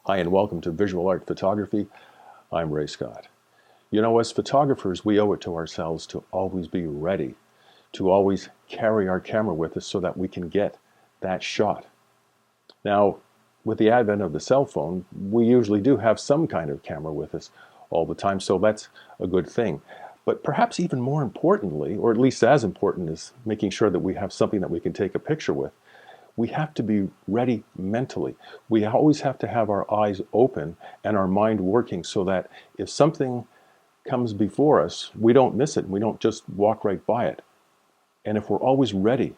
Hi and welcome to Visual Art Photography. I'm Ray Scott. You know, as photographers, we owe it to ourselves to always be ready, to always carry our camera with us so that we can get that shot. Now, with the advent of the cell phone, we usually do have some kind of camera with us all the time, so that's a good thing. But perhaps even more importantly, or at least as important as making sure that we have something that we can take a picture with, we have to be ready mentally. We always have to have our eyes open and our mind working so that if something comes before us, we don't miss it. We don't just walk right by it. And if we're always ready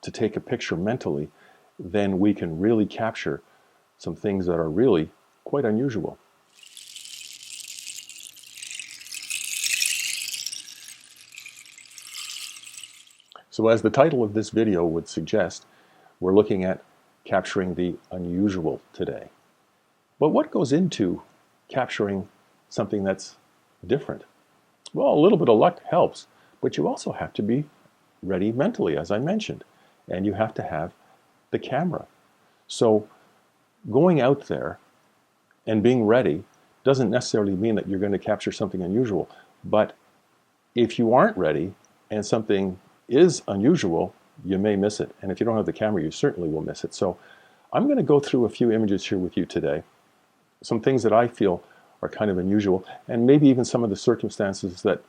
to take a picture mentally, then we can really capture some things that are really quite unusual. So as the title of this video would suggest, we're looking at capturing the unusual today. But what goes into capturing something that's different? Well, a little bit of luck helps, but you also have to be ready mentally, as I mentioned, and you have to have the camera. So going out there and being ready doesn't necessarily mean that you're going to capture something unusual, but if you aren't ready and something is unusual, you may miss it. And if you don't have the camera, you certainly will miss it. So I'm going to go through a few images here with you today, some things that I feel are kind of unusual, and maybe even some of the circumstances that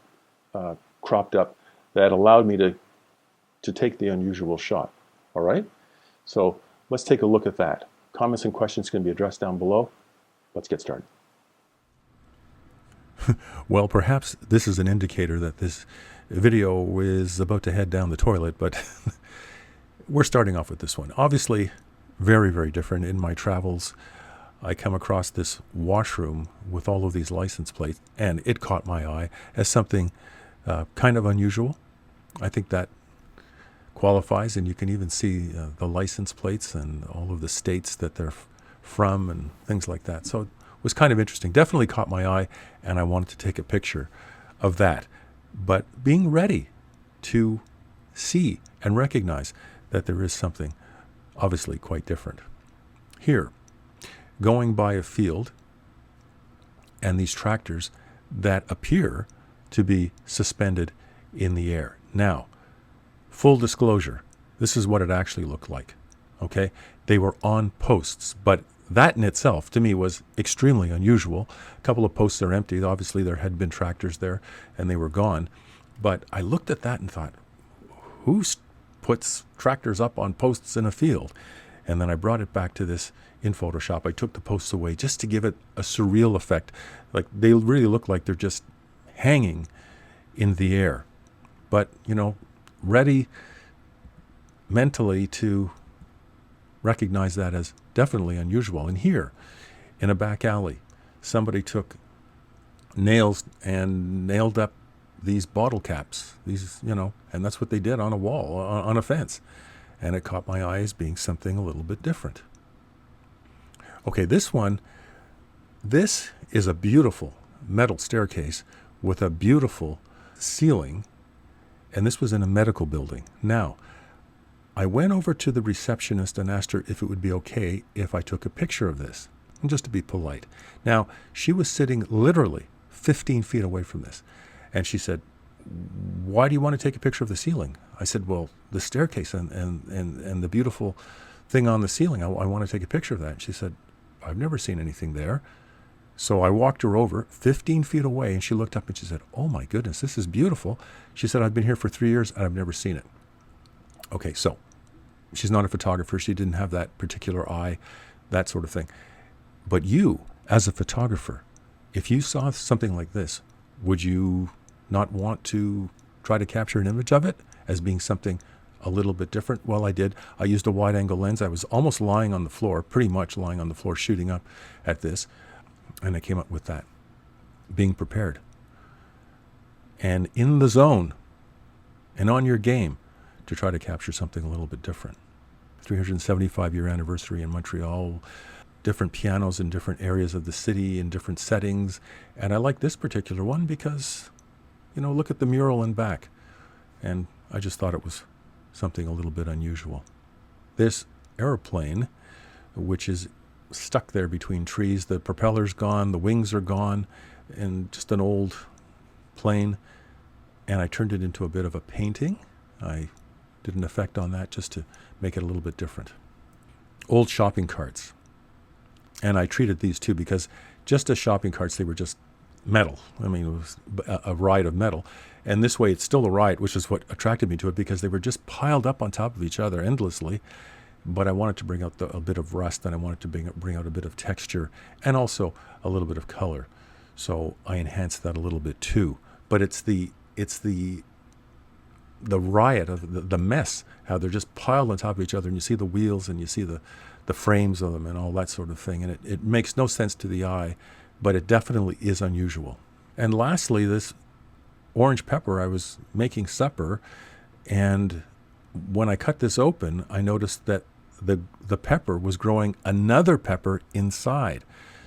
cropped up that allowed me to take the unusual shot. All right? So let's take a look at that. Comments and questions can be addressed down below. Let's get started. Well, perhaps this is an indicator that this video is about to head down the toilet, but we're starting off with this one. Obviously, very, very different. In my travels, I come across this washroom with all of these license plates, and it caught my eye as something kind of unusual. I think that qualifies, and you can even see the license plates and all of the states that they're from and things like that. So it was kind of interesting. Definitely caught my eye, and I wanted to take a picture of that. But being ready to see and recognize that there is something obviously quite different. Here, going by a field and these tractors that appear to be suspended in the air. Now, full disclosure, this is what it actually looked like. Okay? They were on posts, but that in itself, to me, was extremely unusual. A couple of posts are empty. Obviously, there had been tractors there, and they were gone. But I looked at that and thought, who puts tractors up on posts in a field? And then I brought it back to this in Photoshop. I took the posts away just to give it a surreal effect. Like, they really look like they're just hanging in the air. But, you know, ready mentally to recognize that as definitely unusual. And here, in a back alley, somebody took nails and nailed up these bottle caps, and that's what they did on a wall, on a fence. And it caught my eye as being something a little bit different. Okay, this is a beautiful metal staircase with a beautiful ceiling, and this was in a medical building. Now, I went over to the receptionist and asked her if it would be okay if I took a picture of this, and just to be polite. Now, she was sitting literally 15 feet away from this, and she said, "Why do you want to take a picture of the ceiling?" I said, "Well, the staircase and the beautiful thing on the ceiling, I want to take a picture of that." And she said, "I've never seen anything there." So I walked her over 15 feet away, and she looked up and she said, "Oh my goodness, this is beautiful." She said, "I've been here for 3 years and I've never seen it." Okay, so she's not a photographer. She didn't have that particular eye, that sort of thing. But you, as a photographer, if you saw something like this, would you not want to try to capture an image of it as being something a little bit different? Well, I did. I used a wide-angle lens. I was almost lying on the floor, pretty much lying on the floor, shooting up at this. And I came up with that, being prepared. And in the zone and on your game to try to capture something a little bit different. 375-year anniversary in Montreal, different pianos in different areas of the city in different settings. And I like this particular one because, look at the mural in back. And I just thought it was something a little bit unusual. This airplane, which is stuck there between trees. The propeller's gone, the wings are gone, and just an old plane. And I turned it into a bit of a painting. I did an effect on that just to make it a little bit different. Old shopping carts. And I treated these too because just as shopping carts, they were just metal. I mean, it was a ride of metal. And this way, it's still a ride, which is what attracted me to it, because they were just piled up on top of each other endlessly. But I wanted to bring out a bit of rust, and I wanted to bring out a bit of texture, and also a little bit of color. So I enhanced that a little bit too. But it's the riot of the mess, how they're just piled on top of each other, and you see the wheels, and you see the frames of them, and all that sort of thing. And it makes no sense to the eye, but it definitely is unusual. And lastly, this orange pepper, I was making supper, and when I cut this open, I noticed that the pepper was growing another pepper inside.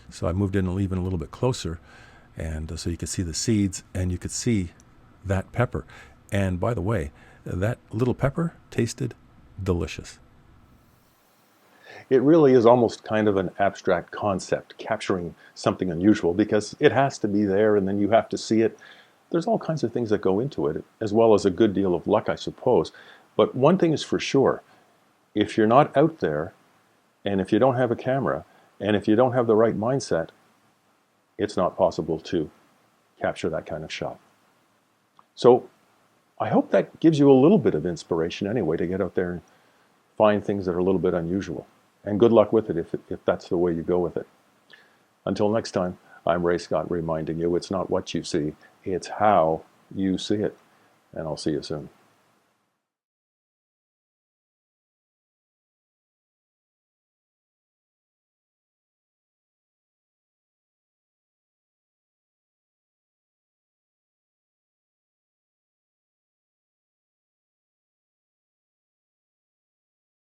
So I moved in even a little bit closer, and so you could see the seeds, and you could see that pepper. And by the way, that little pepper tasted delicious. It really is almost kind of an abstract concept, capturing something unusual, because it has to be there and then you have to see it. There's all kinds of things that go into it, as well as a good deal of luck, I suppose. But one thing is for sure, if you're not out there, and if you don't have a camera, and if you don't have the right mindset, it's not possible to capture that kind of shot. So I hope that gives you a little bit of inspiration anyway to get out there and find things that are a little bit unusual. And good luck with it if that's the way you go with it. Until next time, I'm Ray Scott reminding you it's not what you see, it's how you see it. And I'll see you soon.